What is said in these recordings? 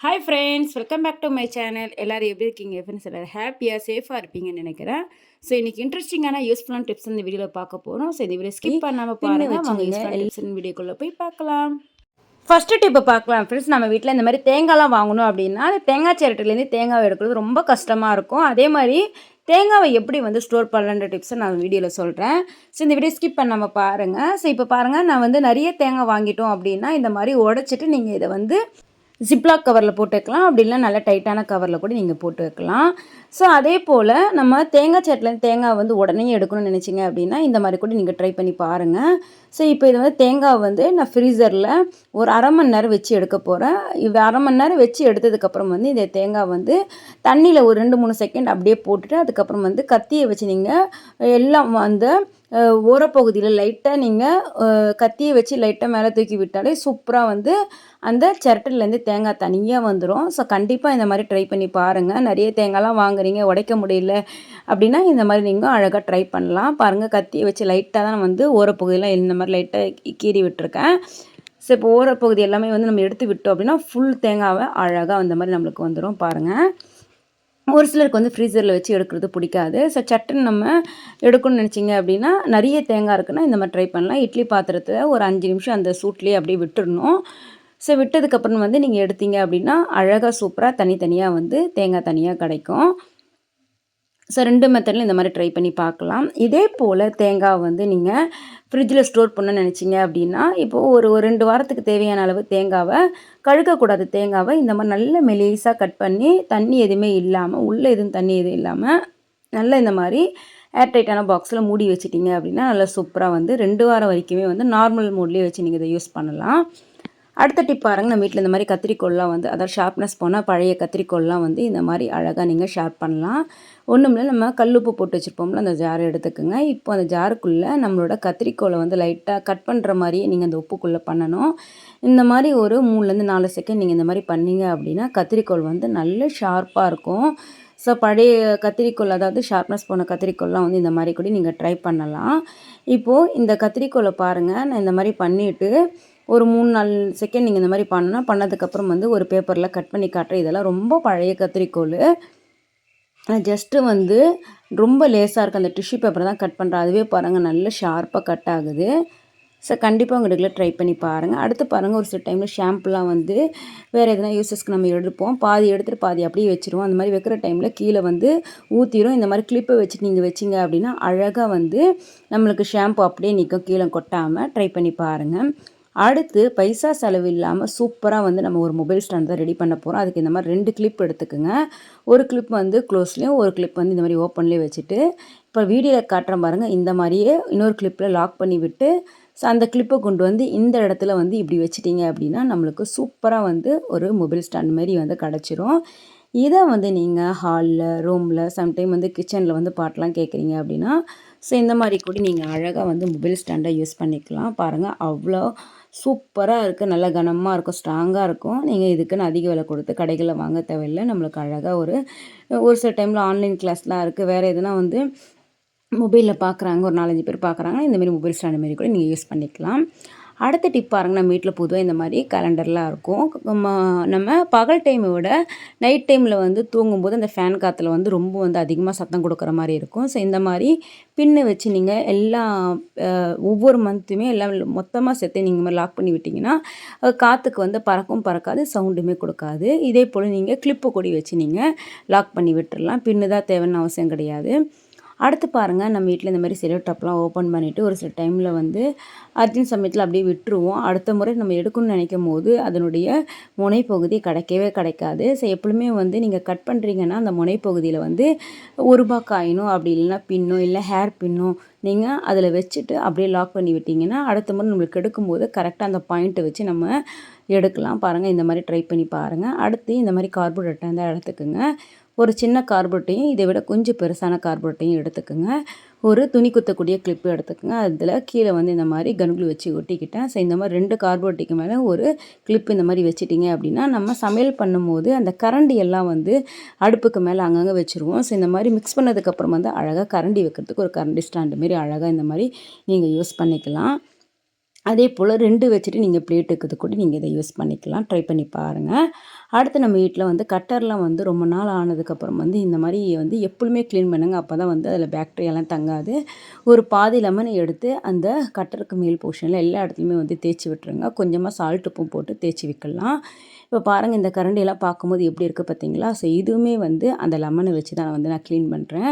Hi friends, welcome back to my channel. எல்லோரும் எப்படி இருக்கீங்க ஃப்ரெண்ட்ஸ்? எல்லோரும் ஹாப்பியாக சேஃபாக இருப்பீங்கன்னு நினைக்கிறேன். ஸோ இன்றைக்கி இன்ட்ரெஸ்டிங்கான யூஸ்ஃபுல்லான டிப்ஸ் இந்த வீடியோவில் பார்க்க போகிறோம். ஸோ இந்த வீடியோ ஸ்கிப் பண்ணாமல் பாருங்கள். வாங்க யூஸ்ஃபுல்லான டிப்ஸ் வீடியோக்குள்ளே போய் பார்க்கலாம். ஃபஸ்ட்டு டிப்பை பார்க்கலாம் ஃப்ரெண்ட்ஸ். நம்ம வீட்டில் இந்த மாதிரி தேங்காய்லாம் வாங்கணும் அப்படின்னா அந்த தேங்காய் சிரட்டிலேருந்து தேங்காய் எடுக்கிறது ரொம்ப கஷ்டமாக இருக்கும். அதே மாதிரி தேங்காவை எப்படி வந்து ஸ்டோர் பண்ணலான்ற டிப்ஸை நான் வீடியோவில் சொல்கிறேன். ஸோ இந்த வீடியோ ஸ்கிப் பண்ணாமல் பாருங்கள். ஸோ இப்போ பாருங்கள், நான் வந்து நிறைய தேங்காய் வாங்கிட்டோம் அப்படின்னா இந்த மாதிரி உடச்சிட்டு நீங்கள் இதை வந்து ஜிப்லாக் கவரில் போட்டு வைக்கலாம். அப்படி இல்லை நல்ல டைட்டான கவரில் கூட நீங்கள் போட்டு வைக்கலாம். ஸோ அதே போல் நம்ம தேங்காய் சட்டிலேருந்து தேங்காய் வந்து உடனே எடுக்கணும்னு நினச்சிங்க அப்படின்னா இந்த மாதிரி கூட நீங்கள் ட்ரை பண்ணி பாருங்கள். ஸோ இப்போ இது வந்து தேங்காய் வந்து நான் ஃப்ரீசரில் ஒரு அரை மணி நேரம் வச்சு எடுக்க போகிறேன். இது அரை மணி நேரம் வச்சு எடுத்ததுக்கப்புறம் வந்து இந்த தேங்காய் வந்து தண்ணியில் ஒரு 2-3 செகண்ட் அப்படியே போட்டுட்டு அதுக்கப்புறம் வந்து கத்தியை வச்சு நீங்கள் எல்லாம் அந்த ஓரப்பகுதியில் லைட்டாக நீங்கள் கத்தியை வச்சு லைட்டாக மேலே தூக்கி விட்டாலே சூப்பராக வந்து அந்த சிரட்டிலேருந்து தேங்காய் தனியாக வந்துடும். ஸோ கண்டிப்பாக இந்த மாதிரி ட்ரை பண்ணி பாருங்கள். நிறைய தேங்காய்லாம் வாங்குறீங்க, உடைக்க முடியல அப்படின்னா இந்த மாதிரி நீங்கள் அழகாக ட்ரை பண்ணலாம். பாருங்கள், கத்தியை வச்சு லைட்டாக தான் வந்து ஓரப்பகுதியெலாம் இந்த மாதிரி லைட்டாக கீறி விட்டுருக்கேன். ஸோ இப்போ ஓரப்பகுதி எல்லாமே வந்து நம்ம எடுத்து விட்டோம் அப்படின்னா ஃபுல் தேங்காவை அழகாக அந்த மாதிரி நம்மளுக்கு வந்துடும். பாருங்கள், ஒரு சிலருக்கு வந்து ஃப்ரீசரில் வச்சு எடுக்கிறது பிடிக்காது. ஸோ சட்டுன்னு நம்ம எடுக்கணும்னு நினச்சிங்க அப்படின்னா நிறைய தேங்காய் இருக்குன்னா இந்த மாதிரி ட்ரை பண்ணலாம். இட்லி பாத்திரத்தில் ஒரு 5 நிமிஷம் அந்த சூட்லேயே அப்படியே விட்டுடணும். ஸோ விட்டதுக்கப்புறம் வந்து நீங்கள் எடுத்தீங்க அப்படின்னா அழகாக சூப்பராக தனித்தனியாக வந்து தேங்காய் தனியாக கிடைக்கும். ஸோ 2 மெத்தடில் இந்த மாதிரி ட்ரை பண்ணி பார்க்கலாம். இதே போல் தேங்காய் வந்து நீங்கள் ஃப்ரிட்ஜில் ஸ்டோர் பண்ணணும்னு நினச்சிங்க அப்படின்னா இப்போது ஒரு 2 வாரத்துக்கு தேவையான அளவு தேங்காவை கழுகக்கூடாது. தேங்காவை இந்த மாதிரி நல்ல மெலிசாக கட் பண்ணி தண்ணி எதுவுமே இல்லாமல் உள்ளே எதுவும் தண்ணி எதுவும் இல்லாமல் நல்லா இந்த மாதிரி ஏர்டைட்டான பாக்ஸில் மூடி வச்சிட்டிங்க அப்படின்னா நல்லா சூப்பராக வந்து 2 வாரம் வரைக்குமே வந்து நார்மல் மூட்லேயே வச்சு நீங்கள் இதை யூஸ் பண்ணலாம். அடுத்த டிப் பாருங்கள், நம்ம வீட்டில் இந்த மாதிரி கத்திரிக்கோல்லாம் வந்து அதாவது ஷார்ப்னஸ் போனால் பழைய கத்திரிக்கோல்லாம் வந்து இந்த மாதிரி அழகாக நீங்கள் ஷார்ப் பண்ணலாம். ஒன்றும் இல்லை, நம்ம கல்லுப்பு போட்டு வச்சுருப்போம்ல அந்த ஜாரை எடுத்துக்கோங்க. இப்போ அந்த ஜாருக்குள்ளே நம்மளோட கத்திரிக்கோலை வந்து லைட்டாக கட் பண்ணுற மாதிரியே நீங்கள் அந்த உப்புக்குள்ளே பண்ணணும். இந்த மாதிரி ஒரு 3-4 செகண்ட் நீங்கள் இந்த மாதிரி பண்ணீங்க அப்படின்னா கத்திரிக்கோல் வந்து நல்ல ஷார்ப்பாக இருக்கும். ஸோ பழைய கத்திரிக்கோல் அதாவது ஷார்ப்னஸ் போன கத்திரிக்கோல்லாம் வந்து இந்த மாதிரி கூட நீங்கள் ட்ரை பண்ணலாம். இப்போது இந்த கத்திரிக்கோலை பாருங்கள், நான் இந்த மாதிரி பண்ணிவிட்டு ஒரு 3-4 செகண்ட் நீங்கள் இந்த மாதிரி பண்ணதுக்கப்புறம் வந்து ஒரு பேப்பரில் கட் பண்ணி காட்டுறேன். இதெல்லாம் ரொம்ப பழைய கத்திரிக்கோல். ஜஸ்ட்டு வந்து ரொம்ப லேசாக இருக்குது. அந்த டிஷ்யூ பேப்பரை தான் கட் பண்ணுறேன். அதுவே பாருங்கள் நல்ல ஷார்ப்பாக கட் ஆகுது. ஸோ கண்டிப்பாக உங்கள் ரெகுலர் ட்ரை பண்ணி பாருங்கள். அடுத்து பாருங்கள், ஒரு சில டைமில் ஷாம்புலாம் வந்து வேறு எதனா யூஸஸ்க்கு நம்ம எடுப்போம். பாதி எடுத்துகிட்டு பாதி அப்படியே வச்சுருவோம். அந்த மாதிரி வைக்கிற டைமில் கீழே வந்து ஊற்றிடும். இந்த மாதிரி கிளிப்பை வச்சுட்டு நீங்கள் வச்சிங்க அப்படின்னா அழகாக வந்து நம்மளுக்கு ஷாம்பு அப்படியே நிற்கும், கீழே கொட்டாமல். ட்ரை பண்ணி பாருங்கள். அடுத்து பைசா செலவு இல்லாமல் சூப்பராக வந்து நம்ம ஒரு மொபைல் ஸ்டாண்ட் தான் ரெடி பண்ண போகிறோம். அதுக்கு இந்த மாதிரி 2 கிளிப் எடுத்துக்கோங்க. ஒரு கிளிப் வந்து க்ளோஸ்லேயும் ஒரு கிளிப் வந்து இந்த மாதிரி ஓப்பன்லேயே வச்சுட்டு இப்போ வீடியோவில் காட்டுற பாருங்கள், இந்த மாதிரியே இன்னொரு கிளிப்பில் லாக் பண்ணி விட்டு ஸோ அந்த கிளிப்பை கொண்டு வந்து இந்த இடத்துல வந்து இப்படி வச்சிட்டிங்க அப்படின்னா நம்மளுக்கு சூப்பராக வந்து ஒரு மொபைல் ஸ்டாண்ட் மாதிரி வந்து கிடச்சிரும். இதை வந்து நீங்கள் ஹாலில், ரூமில், சம்டைம் வந்து கிச்சனில் வந்து பாட்டெலாம் கேட்குறீங்க அப்படின்னா ஸோ இந்த மாதிரி கூட நீங்கள் அழகாக வந்து மொபைல் ஸ்டாண்டை யூஸ் பண்ணிக்கலாம். பாருங்கள், அவ்வளோ சூப்பராக இருக்குது, நல்லா கனமாக இருக்கும், ஸ்ட்ராங்காக இருக்கும். நீங்கள் இதுக்குன்னு அதிக விலை கொடுத்து கடைகளில் வாங்க தேவையில்லை. நம்மளுக்கு அழகாக ஒரு சில டைமில் ஆன்லைன் கிளாஸ்லாம் இருக்குது, வேறு எதுனா வந்து மொபைலில் பார்க்குறாங்க, ஒரு 4-5 பேர் பார்க்குறாங்கன்னா இந்தமாரி மொபைல் ஸ்டாண்ட் மாரி கூட நீங்கள் யூஸ் பண்ணிக்கலாம். அடுத்த டிப் பாருங்கள், நம்ம வீட்டில் பொதுவாக இந்த மாதிரி கேலண்டர்லாம் இருக்கும். நம்ம பகல் டைமை விட நைட் டைமில் வந்து தூங்கும்போது அந்த ஃபேன் காற்றுல வந்து ரொம்ப வந்து அதிகமாக சத்தம் கொடுக்குற மாதிரி இருக்கும். ஸோ இந்த மாதிரி பின்னு வச்சு நீங்கள் ஒவ்வொரு மந்த்துமே எல்லாம் மொத்தமாக சேர்த்து நீங்கள் மாதிரி லாக் பண்ணி விட்டிங்கன்னா காற்றுக்கு வந்து பறக்கும் பறக்காது, சவுண்டுமே கொடுக்காது. இதே போல் நீங்கள் கிளிப்பு கொடி வச்சு நீங்கள் லாக் பண்ணி விட்டுடலாம். பின்னு தான் தேவைன்னு அவசியம் கிடையாது. அடுத்து பாருங்கள், நம்ம வீட்டில் இந்த மாதிரி செலோ டாப்லாம் ஓப்பன் பண்ணிவிட்டு ஒரு சில டைமில் வந்து அர்ஜென்ட் சமயத்தில் அப்படியே விட்டுருவோம். அடுத்த முறை நம்ம எடுக்கணும்னு நினைக்கும் போது அதனுடைய முனைப்பகுதி கிடைக்கவே கிடைக்காது. ஸோ எப்பவுமே வந்து நீங்கள் கட் பண்ணுறீங்கன்னா அந்த முனைப்பகுதியில் வந்து ₹1 காயினோ அப்படி இல்லைன்னா பின்னோ இல்லை ஹேர் பின்னோ நீங்கள் அதில் வச்சுட்டு அப்படியே லாக் பண்ணி விட்டிங்கன்னா அடுத்த முறை நம்மளுக்கு எடுக்கும்போது கரெக்டாக அந்த பாயிண்ட்டை வச்சு நம்ம எடுக்கலாம். பாருங்கள், இந்த மாதிரி ட்ரை பண்ணி பாருங்கள். அடுத்து இந்த மாதிரி கார்போர்ட் அட்டை இருந்தால் எடுத்துக்கோங்க. ஒரு சின்ன கார்போர்ட்டையும் இதை விட கொஞ்சம் பெருசான கார்போர்ட்டையும் எடுத்துக்கோங்க. ஒரு துணி குத்தக்கூடிய கிளிப்பு எடுத்துக்கோங்க. அதில் கீழே வந்து இந்த மாதிரி கன்குளி வச்சு ஒட்டிக்கிட்டேன். ஸோ இந்த மாதிரி 2 கார்போர்ட்டுக்கு மேலே ஒரு கிளிப்பு இந்த மாதிரி வச்சுட்டிங்க அப்படின்னா நம்ம சமையல் பண்ணும்போது அந்த கரண்டி எல்லாம் வந்து அடுப்புக்கு மேலே அங்கங்கே வச்சுருவோம். ஸோ இந்த மாதிரி மிக்ஸ் பண்ணதுக்கப்புறம் வந்து அழகாக கரண்டி வைக்கிறதுக்கு ஒரு கரண்டி ஸ்டாண்டு மாரி அழகாக இந்த மாதிரி நீங்கள் யூஸ் பண்ணிக்கலாம். அதே போல் 2 வச்சுட்டு நீங்கள் பிளேட்டுக்கு கூட நீங்கள் இதை யூஸ் பண்ணிக்கலாம். ட்ரை பண்ணி பாருங்கள். அடுத்து நம்ம வீட்டில் வந்து கட்டர்லாம் வந்து ரொம்ப நாள் ஆனதுக்கப்புறம் வந்து இந்த மாதிரி வந்து எப்பவுமே க்ளீன் பண்ணுங்க. அப்போ தான் வந்து அதில் பாக்டீரியாலாம் தங்காது. ஒரு பாதி லெமனை எடுத்து அந்த கட்டருக்கு மேல் போர்ஷனில் எல்லா இடத்துலையுமே வந்து தேய்ச்சி விட்டுருங்க. கொஞ்சமாக சால்ட் உப்பும் போட்டு தேய்ச்சி விட்டுலாம். இப்போ பாருங்கள், இந்த கரண்டியெல்லாம் பார்க்கும்போது எப்படி இருக்குது பார்த்தீங்களா? ஸோ இதுவுமே வந்து அந்த லெமனை வச்சு தான் நான் க்ளீன் பண்ணுறேன்.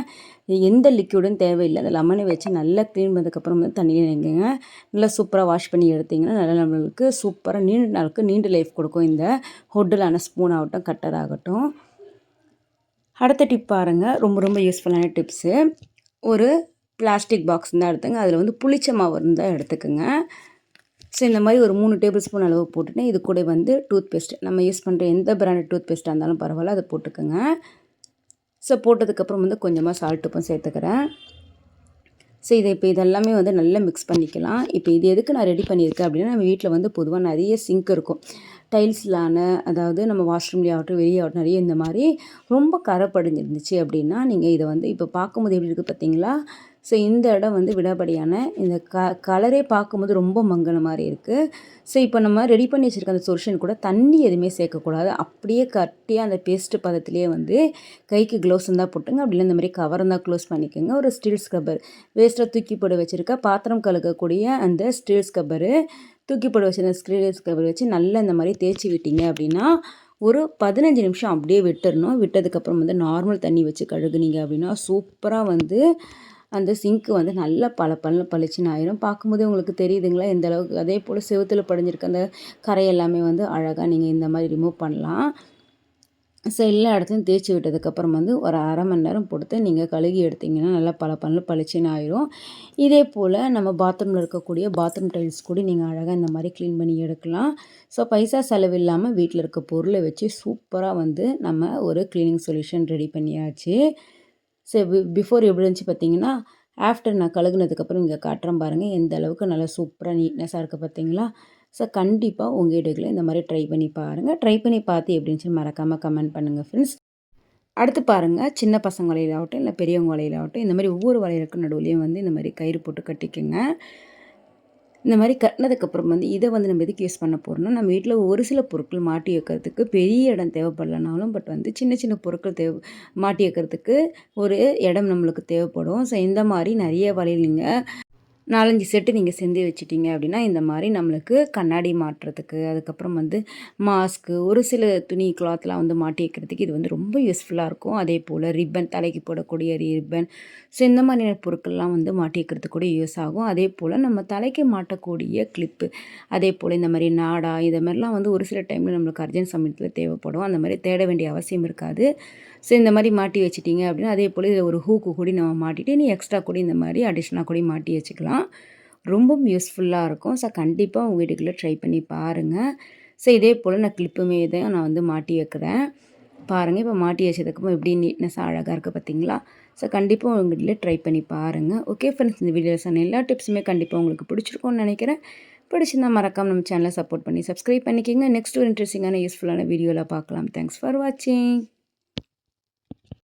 எந்த லிக்யூடும் தேவையில்லை. அந்த லெமனை வச்சு நல்லா க்ளீன் பண்ணதுக்கப்புறம் வந்து தண்ணியில் நினைங்க. நல்லா சூப்பராக வாஷ் பண்ணி எடுத்திங்கன்னா நல்லா நம்மளுக்கு சூப்பராக நீண்ட நாளுக்கு நீண்ட லைஃப் கொடுக்கும் இந்த ஹுட்டிலான ஸ்பூன் ஆகட்டும், கட்டர் ஆகட்டும். அடுத்த டிப் பாருங்கள், ரொம்ப ரொம்ப யூஸ்ஃபுல்லான டிப்ஸு. ஒரு பிளாஸ்டிக் பாக்ஸ் தான் எடுத்துங்க. அதில் வந்து புளிச்ச மாவு இருந்தால் எடுத்துக்கோங்க. ஸோ இந்த மாதிரி ஒரு 3 டேபிள் ஸ்பூன் அளவு போட்டுட்டு இது கூட வந்து டூத் பேஸ்ட், நம்ம யூஸ் பண்ணுற எந்த பிராண்டட் டூத் பேஸ்ட்டாக இருந்தாலும் பரவாயில்ல, அதை போட்டுக்கோங்க. ஸோ போட்டதுக்கப்புறம் வந்து கொஞ்சமாக சால்ட் உப்பும் சேர்த்துக்கிறேன். ஸோ இப்போ இதெல்லாமே வந்து நல்லா மிக்ஸ் பண்ணிக்கலாம். இப்போ இது எதுக்கு நான் ரெடி பண்ணியிருக்கேன் அப்படின்னா, நம்ம வீட்டில் வந்து பொதுவாக நிறைய சிங்க் இருக்கும். டைல்ஸ்லான, அதாவது நம்ம வாஷ்ரூம்லேயே ஆகட்டும், வெளியே ஆகட்டும், நிறைய இந்த மாதிரி ரொம்ப கரை படிஞ்சிருந்துச்சு அப்படின்னா, நீங்கள் இதை வந்து இப்போ பார்க்கும்போது எப்படி இருக்குது பார்த்தீங்களா? ஸோ இந்த இடம் வந்து விடாபடியான இந்த கலரே பார்க்கும்போது ரொம்ப மங்கின மாதிரி இருக்குது. ஸோ இப்போ நம்ம ரெடி பண்ணி வச்சுருக்க அந்த சொல்யூஷன் கூட தண்ணி எதுவுமே சேர்க்கக்கூடாது. அப்படியே கட்டியாக அந்த பேஸ்ட்டு பதத்துலேயே வந்து கைக்கு க்ளவுஸ் இருந்தால் போட்டுங்க. அப்படி இல்லை இந்த மாதிரி கவர் இருந்தால் க்ளோஸ் பண்ணிக்கோங்க. ஒரு ஸ்டீல் ஸ்க்ரப்பர், வேஸ்ட்டாக தூக்கி போட வச்சுருக்க பாத்திரம் கழுகக்கூடிய அந்த ஸ்டீல் ஸ்க்ரப்பரு, தூக்கி போட வச்சுருந்த ஸ்டீல் ஸ்க்ரப்பர் வச்சு நல்லா இந்த மாதிரி தேய்ச்சி விட்டீங்க அப்படின்னா ஒரு 15 நிமிஷம் அப்படியே விட்டுறணும். விட்டதுக்கப்புறம் வந்து நார்மல் தண்ணி வச்சு கழுகுனீங்க அப்படின்னா சூப்பராக வந்து அந்த சிங்க்கு வந்து நல்லா பளிச்சுன்னு ஆயிரும். பார்க்கும்போதே உங்களுக்கு தெரியுதுங்களா எந்த அளவுக்கு. அதே போல் செவுத்தில் படிஞ்சிருக்க அந்த கரை எல்லாமே வந்து அழகாக நீங்கள் இந்த மாதிரி ரிமூவ் பண்ணலாம். ஸோ எல்லா இடத்தையும் தேய்ச்சி விட்டதுக்கப்புறம் வந்து ஒரு அரை மணி நேரம் பொறுத்து நீங்கள் கழுகி எடுத்திங்கன்னா நல்லா பளிச்சுன்னு ஆயிரும். இதே போல் நம்ம பாத்ரூமில் இருக்கக்கூடிய பாத்ரூம் டைல்ஸ் கூட நீங்கள் அழகாக இந்த மாதிரி க்ளீன் பண்ணி எடுக்கலாம். ஸோ பைசா செலவு இல்லாமல் வீட்டில் இருக்க பொருளை வச்சு சூப்பராக வந்து நம்ம ஒரு க்ளீனிங் சொல்யூஷன் ரெடி பண்ணியாச்சு. ஸோ பிஃபோர் எப்படி இருந்துச்சு பார்த்தீங்கன்னா, ஆஃப்டர் நான் கழுகுனதுக்கப்புறம் இங்கே காட்டுறேன் பாருங்கள், எந்த அளவுக்கு நல்லா சூப்பராக நீட்னஸாக இருக்குது பார்த்தீங்களா? ஸோ கண்டிப்பாக உங்கள் வீடுகளில் இந்த மாதிரி ட்ரை பண்ணி பாருங்கள். ட்ரை பண்ணி பார்த்து எப்படி இருந்துச்சுன்னு மறக்காமல் கமெண்ட் பண்ணுங்கள் ஃப்ரெண்ட்ஸ். அடுத்து பாருங்கள், சின்ன பசங்க வலையிலாகட்டும் இல்லை பெரியவங்க வலையிலாகட்டும், இந்த மாதிரி ஒவ்வொரு வலையிலுக்கும் நடுவுலையும் வந்து இந்த மாதிரி கயிறு போட்டு கட்டிக்கோங்க. இந்த மாதிரி கட்டினதுக்கப்புறம் வந்து இதை வந்து நம்ம எதுக்கு யூஸ் பண்ண போகிறோம்னா, நம்ம வீட்டில் ஒரு சில பொருட்கள் மாட்டி வைக்கிறதுக்கு பெரிய இடம் தேவைப்படலனாலும், பட் வந்து சின்ன சின்ன பொருட்கள் மாட்டி வைக்கிறதுக்கு ஒரு இடம் நம்மளுக்கு தேவைப்படும். ஸோ இந்த மாதிரி நிறைய வலையில் நீங்கள் 4, 5 செட்டு நீங்கள் செஞ்சு வச்சுட்டிங்க அப்படின்னா, இந்த மாதிரி நம்மளுக்கு கண்ணாடி மாட்டுறதுக்கு, அதுக்கப்புறம் வந்து மாஸ்க்கு, ஒரு சில துணி கிளாத்லாம் வந்து மாட்டி வைக்கிறதுக்கு இது வந்து ரொம்ப யூஸ்ஃபுல்லாக இருக்கும். அதே போல் ரிப்பன், தலைக்கு போடக்கூடிய ரிப்பன், ஸோ இந்த மாதிரியான பொருட்கள்லாம் வந்து மாட்டி வைக்கிறதுக்கு கூட யூஸ் ஆகும். அதே போல் நம்ம தலைக்கு மாட்டக்கூடிய கிளிப்பு, அதே போல் இந்த மாதிரி நாடா, இதை மாதிரிலாம் வந்து ஒரு சில டைமில் நம்மளுக்கு அர்ஜென்ட் சமயத்தில் தேவைப்படும். அந்த மாதிரி தேட வேண்டிய அவசியம் இருக்காது. ஸோ இந்த மாதிரி மாட்டி வச்சிட்டிங்க அப்படின்னா, அதே போல் இதில் ஒரு ஹூக்கு கூட நம்ம மாட்டிட்டு நீ எக்ஸ்ட்ரா கூட இந்த மாதிரி அடிஷ்னலாக கூட மாட்டி வச்சுக்கலாம். ரொம்பவும் யூஸ்ஃபுல்லாக இருக்கும். ஸோ கண்டிப்பாக உங்கள் வீட்டுக்குள்ளே ட்ரை பண்ணி பாருங்கள். ஸோ இதே போல் நான் கிளிப்புமே தான் நான் வந்து மாட்டி வைக்கிறேன். பாருங்கள், இப்போ மாட்டி வச்சதுக்கப்புறம் எப்படி நீட்னஸாக அழகாக இருக்குது பார்த்தீங்களா? ஸோ கண்டிப்பாக உங்கள் வீட்டில் ட்ரை பண்ணி பாருங்கள். ஓகே ஃப்ரெண்ட்ஸ், இந்த வீடியோவில் சொன்ன எல்லா டிப்ஸுமே கண்டிப்பாக உங்களுக்கு பிடிச்சிருக்கும்னு நினைக்கிறேன். பிடிச்சிருந்தா மறக்காமல் நம்ம சேனலை சப்போர்ட் பண்ணி சப்ஸ்கிரைப் பண்ணிக்கோங்க. நெக்ஸ்ட் ஒரு இன்ட்ரெஸ்டிங்கான யூஸ்ஃபுல்லான வீடியோவில் பார்க்கலாம். தேங்க்ஸ் ஃபார் வாட்சிங்.